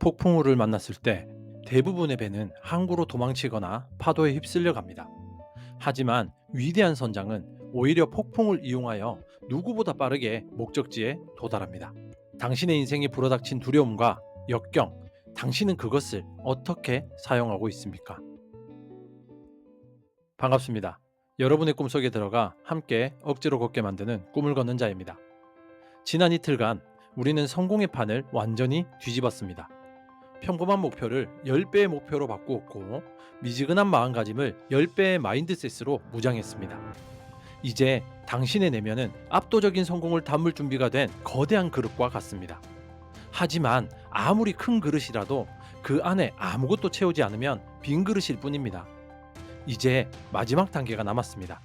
폭풍우를 만났을 때 대부분의 배는 항구로 도망치거나 파도에 휩쓸려 갑니다. 하지만 위대한 선장은 오히려 폭풍을 이용하여 누구보다 빠르게 목적지에 도달합니다. 당신의 인생에 불어닥친 두려움과 역경, 당신은 그것을 어떻게 사용하고 있습니까? 반갑습니다. 여러분의 꿈속에 들어가 함께 억지로 걷게 만드는 꿈을 걷는 자입니다. 지난 이틀간 우리는 성공의 판을 완전히 뒤집었습니다. 평범한 목표를 10배의 목표로 바꾸었고 미지근한 마음가짐을 10배의 마인드셋으로 무장했습니다. 이제 당신의 내면은 압도적인 성공을 담을 준비가 된 거대한 그릇과 같습니다. 하지만 아무리 큰 그릇이라도 그 안에 아무것도 채우지 않으면 빈 그릇일 뿐입니다. 이제 마지막 단계가 남았습니다.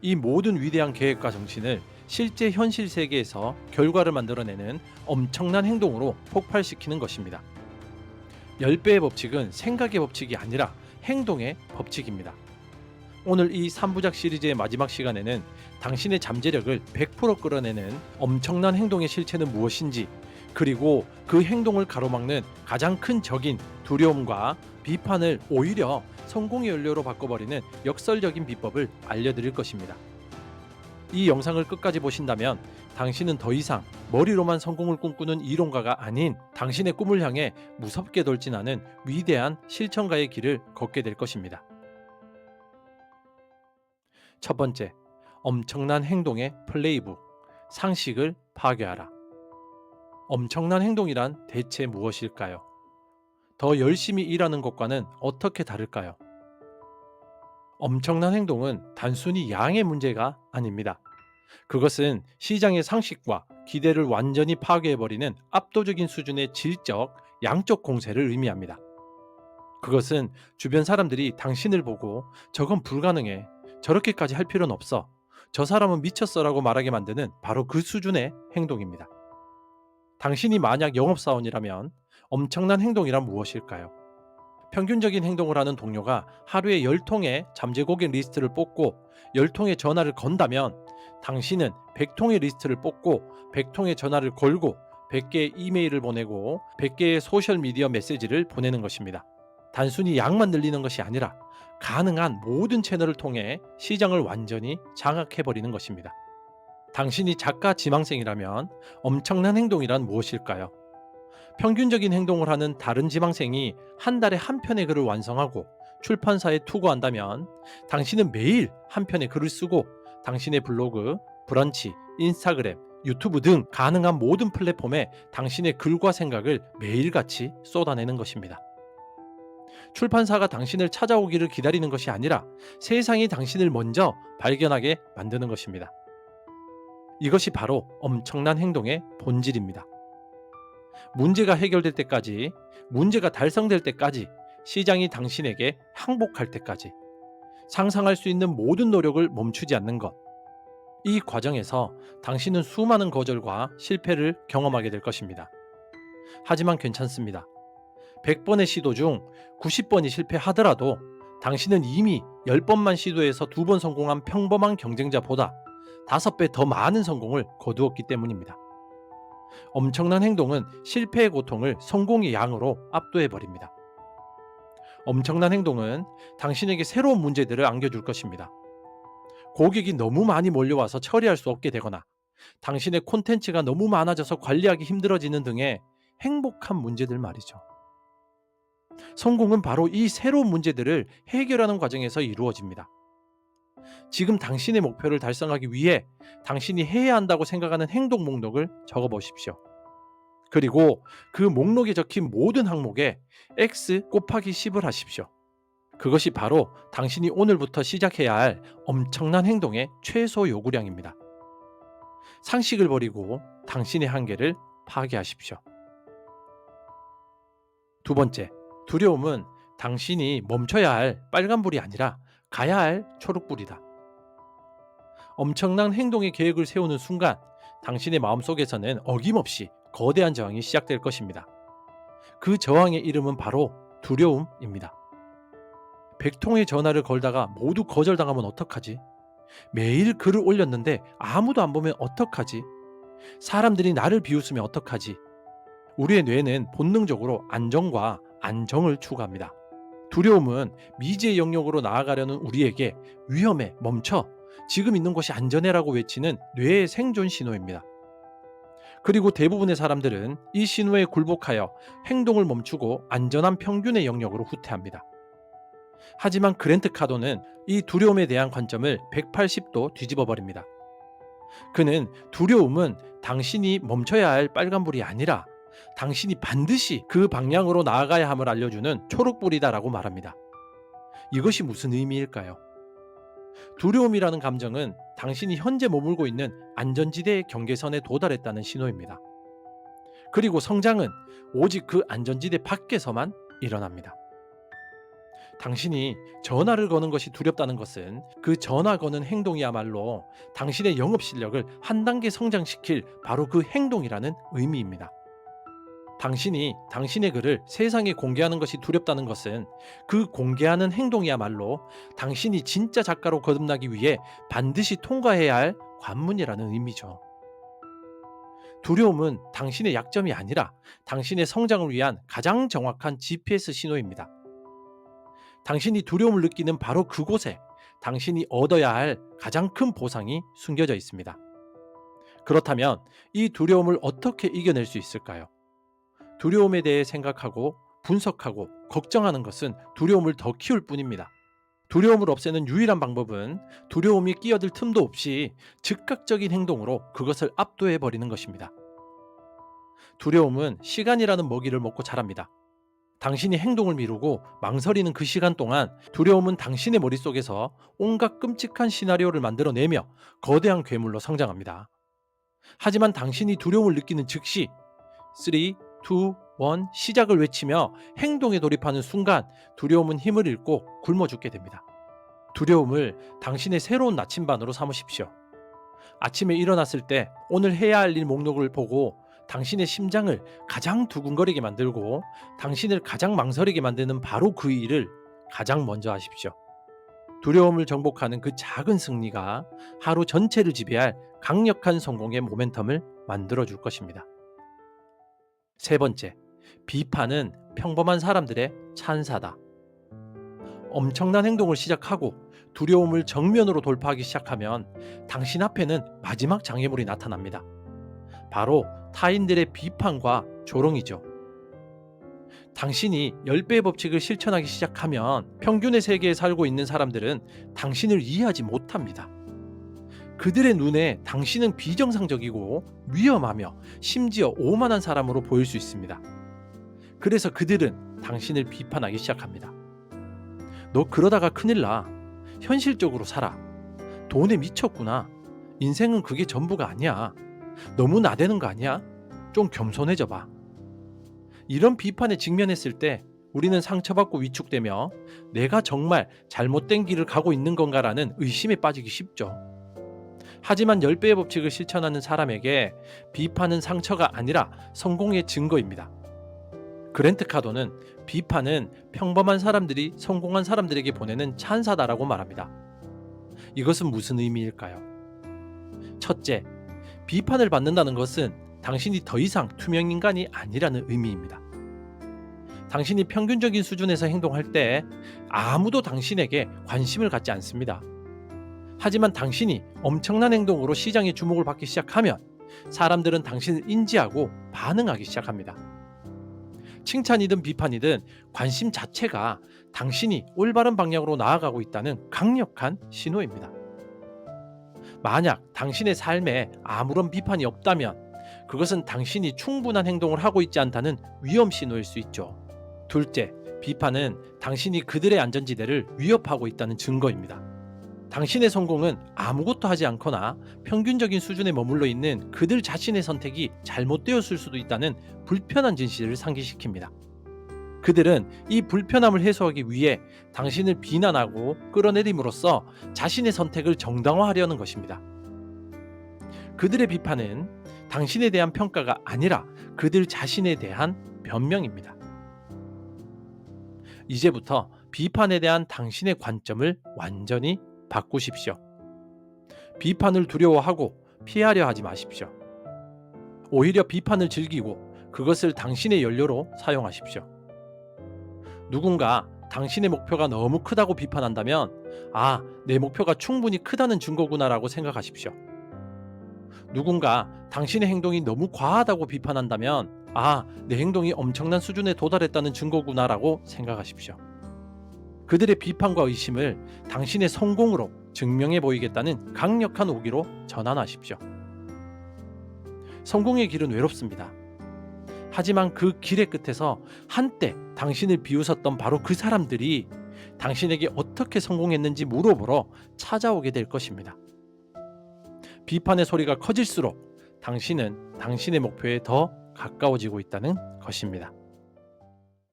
이 모든 위대한 계획과 정신을 실제 현실 세계에서 결과를 만들어내는 엄청난 행동으로 폭발시키는 것입니다. 10배의 법칙은 생각의 법칙이 아니라 행동의 법칙입니다. 오늘 이 3부작 시리즈의 마지막 시간에는 당신의 잠재력을 100% 끌어내는 엄청난 행동의 실체는 무엇인지, 그리고 그 행동을 가로막는 가장 큰 적인 두려움과 비판을 오히려 성공의 연료로 바꿔버리는 역설적인 비법을 알려드릴 것입니다. 이 영상을 끝까지 보신다면 당신은 더 이상 머리로만 성공을 꿈꾸는 이론가가 아닌 당신의 꿈을 향해 무섭게 돌진하는 위대한 실천가의 길을 걷게 될 것입니다. 첫 번째, 엄청난 행동의 플레이북, 상식을 파괴하라. 엄청난 행동이란 대체 무엇일까요? 더 열심히 일하는 것과는 어떻게 다를까요? 엄청난 행동은 단순히 양의 문제가 아닙니다. 그것은 시장의 상식과 기대를 완전히 파괴해버리는 압도적인 수준의 질적, 양적 공세를 의미합니다. 그것은 주변 사람들이 당신을 보고 저건 불가능해, 저렇게까지 할 필요는 없어, 저 사람은 미쳤어라고 말하게 만드는 바로 그 수준의 행동입니다. 당신이 만약 영업사원이라면 엄청난 행동이란 무엇일까요? 평균적인 행동을 하는 동료가 하루에 10통의 잠재 고객 리스트를 뽑고 10통의 전화를 건다면 당신은 100통의 리스트를 뽑고 100통의 전화를 걸고 100개의 이메일을 보내고 100개의 소셜미디어 메시지를 보내는 것입니다. 단순히 양만 늘리는 것이 아니라 가능한 모든 채널을 통해 시장을 완전히 장악해버리는 것입니다. 당신이 작가 지망생이라면 엄청난 행동이란 무엇일까요? 평균적인 행동을 하는 다른 지망생이 한 달에 한 편의 글을 완성하고 출판사에 투고한다면 당신은 매일 한 편의 글을 쓰고 당신의 블로그, 브런치, 인스타그램, 유튜브 등 가능한 모든 플랫폼에 당신의 글과 생각을 매일같이 쏟아내는 것입니다. 출판사가 당신을 찾아오기를 기다리는 것이 아니라 세상이 당신을 먼저 발견하게 만드는 것입니다. 이것이 바로 엄청난 행동의 본질입니다. 문제가 해결될 때까지, 문제가 달성될 때까지, 시장이 당신에게 항복할 때까지 상상할 수 있는 모든 노력을 멈추지 않는 것. 이 과정에서 당신은 수많은 거절과 실패를 경험하게 될 것입니다. 하지만 괜찮습니다. 100번의 시도 중 90번이 실패하더라도 당신은 이미 10번만 시도해서 2번 성공한 평범한 경쟁자보다 5배 더 많은 성공을 거두었기 때문입니다. 엄청난 행동은 실패의 고통을 성공의 양으로 압도해버립니다. 엄청난 행동은 당신에게 새로운 문제들을 안겨줄 것입니다. 고객이 너무 많이 몰려와서 처리할 수 없게 되거나 당신의 콘텐츠가 너무 많아져서 관리하기 힘들어지는 등의 행복한 문제들 말이죠. 성공은 바로 이 새로운 문제들을 해결하는 과정에서 이루어집니다. 지금 당신의 목표를 달성하기 위해 당신이 해야 한다고 생각하는 행동 목록을 적어보십시오. 그리고 그 목록에 적힌 모든 항목에 X 곱하기 10을 하십시오. 그것이 바로 당신이 오늘부터 시작해야 할 엄청난 행동의 최소 요구량입니다. 상식을 버리고 당신의 한계를 파괴하십시오. 두 번째, 두려움은 당신이 멈춰야 할 빨간불이 아니라 가야 할 초록불이다. 엄청난 행동의 계획을 세우는 순간 당신의 마음속에서는 어김없이 거대한 저항이 시작될 것입니다. 그 저항의 이름은 바로 두려움입니다. 100통의 전화를 걸다가 모두 거절당하면 어떡하지? 매일 글을 올렸는데 아무도 안 보면 어떡하지? 사람들이 나를 비웃으면 어떡하지? 우리의 뇌는 본능적으로 안정과 안정을 추구합니다. 두려움은 미지의 영역으로 나아가려는 우리에게 위험해, 멈춰, 지금 있는 곳이 안전해라고 외치는 뇌의 생존 신호입니다. 그리고 대부분의 사람들은 이 신호에 굴복하여 행동을 멈추고 안전한 평균의 영역으로 후퇴합니다. 하지만 그랜트 카도는 이 두려움에 대한 관점을 180도 뒤집어 버립니다. 그는 두려움은 당신이 멈춰야 할 빨간불이 아니라 당신이 반드시 그 방향으로 나아가야 함을 알려주는 초록불이다라고 말합니다. 이것이 무슨 의미일까요? 두려움이라는 감정은 당신이 현재 머물고 있는 안전지대의 경계선에 도달했다는 신호입니다. 그리고 성장은 오직 그 안전지대 밖에서만 일어납니다. 당신이 전화를 거는 것이 두렵다는 것은 그 전화 거는 행동이야말로 당신의 영업 실력을 한 단계 성장시킬 바로 그 행동이라는 의미입니다. 당신이 당신의 글을 세상에 공개하는 것이 두렵다는 것은 그 공개하는 행동이야말로 당신이 진짜 작가로 거듭나기 위해 반드시 통과해야 할 관문이라는 의미죠. 두려움은 당신의 약점이 아니라 당신의 성장을 위한 가장 정확한 GPS 신호입니다. 당신이 두려움을 느끼는 바로 그곳에 당신이 얻어야 할 가장 큰 보상이 숨겨져 있습니다. 그렇다면 이 두려움을 어떻게 이겨낼 수 있을까요? 두려움에 대해 생각하고 분석하고 걱정하는 것은 두려움을 더 키울 뿐입니다. 두려움을 없애는 유일한 방법은 두려움이 끼어들 틈도 없이 즉각적인 행동으로 그것을 압도해 버리는 것입니다. 두려움은 시간이라는 먹이를 먹고 자랍니다. 당신이 행동을 미루고 망설이는 그 시간 동안 두려움은 당신의 머릿속에서 온갖 끔찍한 시나리오를 만들어내며 거대한 괴물로 성장합니다. 하지만 당신이 두려움을 느끼는 즉시 3, 2, 1 시작을 외치며 행동에 돌입하는 순간 두려움은 힘을 잃고 굶어 죽게 됩니다. 두려움을 당신의 새로운 나침반으로 삼으십시오. 아침에 일어났을 때 오늘 해야 할 일 목록을 보고 당신의 심장을 가장 두근거리게 만들고 당신을 가장 망설이게 만드는 바로 그 일을 가장 먼저 하십시오. 두려움을 정복하는 그 작은 승리가 하루 전체를 지배할 강력한 성공의 모멘텀을 만들어 줄 것입니다. 세 번째, 비판은 평범한 사람들의 찬사다. 엄청난 행동을 시작하고 두려움을 정면으로 돌파하기 시작하면 당신 앞에는 마지막 장애물이 나타납니다. 바로 타인들의 비판과 조롱이죠. 당신이 10배의 법칙을 실천하기 시작하면 평균의 세계에 살고 있는 사람들은 당신을 이해하지 못합니다. 그들의 눈에 당신은 비정상적이고 위험하며 심지어 오만한 사람으로 보일 수 있습니다. 그래서 그들은 당신을 비판하기 시작합니다. 너 그러다가 큰일 나. 현실적으로 살아. 돈에 미쳤구나. 인생은 그게 전부가 아니야. 너무 나대는 거 아니야? 좀 겸손해져 봐. 이런 비판에 직면했을 때 우리는 상처받고 위축되며 내가 정말 잘못된 길을 가고 있는 건가라는 의심에 빠지기 쉽죠. 하지만 10배의 법칙을 실천하는 사람에게 비판은 상처가 아니라 성공의 증거입니다. 그랜트 카도는 비판은 평범한 사람들이 성공한 사람들에게 보내는 찬사다라고 말합니다. 이것은 무슨 의미일까요? 첫째, 비판을 받는다는 것은 당신이 더 이상 투명 인간이 아니라는 의미입니다. 당신이 평균적인 수준에서 행동할 때 아무도 당신에게 관심을 갖지 않습니다. 하지만 당신이 엄청난 행동으로 시장의 주목을 받기 시작하면 사람들은 당신을 인지하고 반응하기 시작합니다. 칭찬이든 비판이든 관심 자체가 당신이 올바른 방향으로 나아가고 있다는 강력한 신호입니다. 만약 당신의 삶에 아무런 비판이 없다면 그것은 당신이 충분한 행동을 하고 있지 않다는 위험 신호일 수 있죠. 둘째, 비판은 당신이 그들의 안전지대를 위협하고 있다는 증거입니다. 당신의 성공은 아무것도 하지 않거나 평균적인 수준에 머물러 있는 그들 자신의 선택이 잘못되었을 수도 있다는 불편한 진실을 상기시킵니다. 그들은 이 불편함을 해소하기 위해 당신을 비난하고 끌어내림으로써 자신의 선택을 정당화하려는 것입니다. 그들의 비판은 당신에 대한 평가가 아니라 그들 자신에 대한 변명입니다. 이제부터 비판에 대한 당신의 관점을 완전히 바꾸십시오. 비판을 두려워하고 피하려 하지 마십시오. 오히려 비판을 즐기고 그것을 당신의 연료로 사용하십시오. 누군가 당신의 목표가 너무 크다고 비판한다면, 아, 내 목표가 충분히 크다는 증거구나라고 생각하십시오. 누군가 당신의 행동이 너무 과하다고 비판한다면, 아, 내 행동이 엄청난 수준에 도달했다는 증거구나라고 생각하십시오. 그들의 비판과 의심을 당신의 성공으로 증명해 보이겠다는 강력한 오기로 전환하십시오. 성공의 길은 외롭습니다. 하지만 그 길의 끝에서 한때 당신을 비웃었던 바로 그 사람들이 당신에게 어떻게 성공했는지 물어보러 찾아오게 될 것입니다. 비판의 소리가 커질수록 당신은 당신의 목표에 더 가까워지고 있다는 것입니다.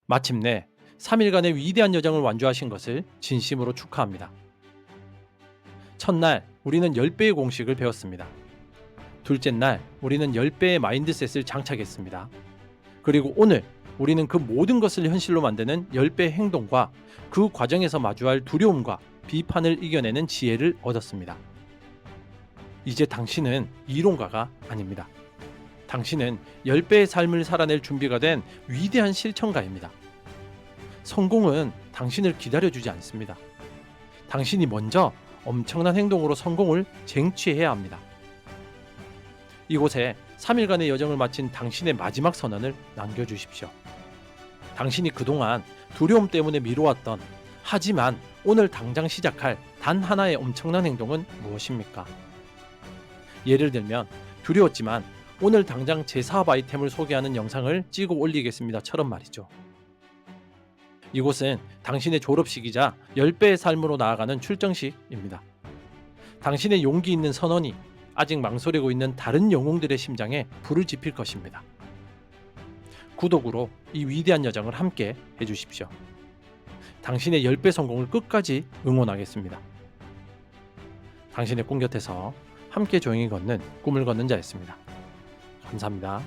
마침내 3일간의 위대한 여정을 완주하신 것을 진심으로 축하합니다. 첫날 우리는 10배의 공식을 배웠습니다. 둘째 날 우리는 10배의 마인드셋을 장착했습니다. 그리고 오늘 우리는 그 모든 것을 현실로 만드는 10배의 행동과 그 과정에서 마주할 두려움과 비판을 이겨내는 지혜를 얻었습니다. 이제 당신은 이론가가 아닙니다. 당신은 10배의 삶을 살아낼 준비가 된 위대한 실천가입니다. 성공은 당신을 기다려주지 않습니다. 당신이 먼저 엄청난 행동으로 성공을 쟁취해야 합니다. 이곳에 3일간의 여정을 마친 당신의 마지막 선언을 남겨주십시오. 당신이 그동안 두려움 때문에 미뤄왔던, 하지만 오늘 당장 시작할 단 하나의 엄청난 행동은 무엇입니까? 예를 들면 두려웠지만 오늘 당장 제 사업 아이템을 소개하는 영상을 찍어 올리겠습니다처럼 말이죠. 이곳은 당신의 졸업식이자 10배의 삶으로 나아가는 출정식입니다. 당신의 용기 있는 선언이 아직 망설이고 있는 다른 영웅들의 심장에 불을 지필 것입니다. 구독으로 이 위대한 여정을 함께 해주십시오. 당신의 10배 성공을 끝까지 응원하겠습니다. 당신의 꿈 곁에서 함께 조용히 걷는 꿈을 걷는 자였습니다. 감사합니다.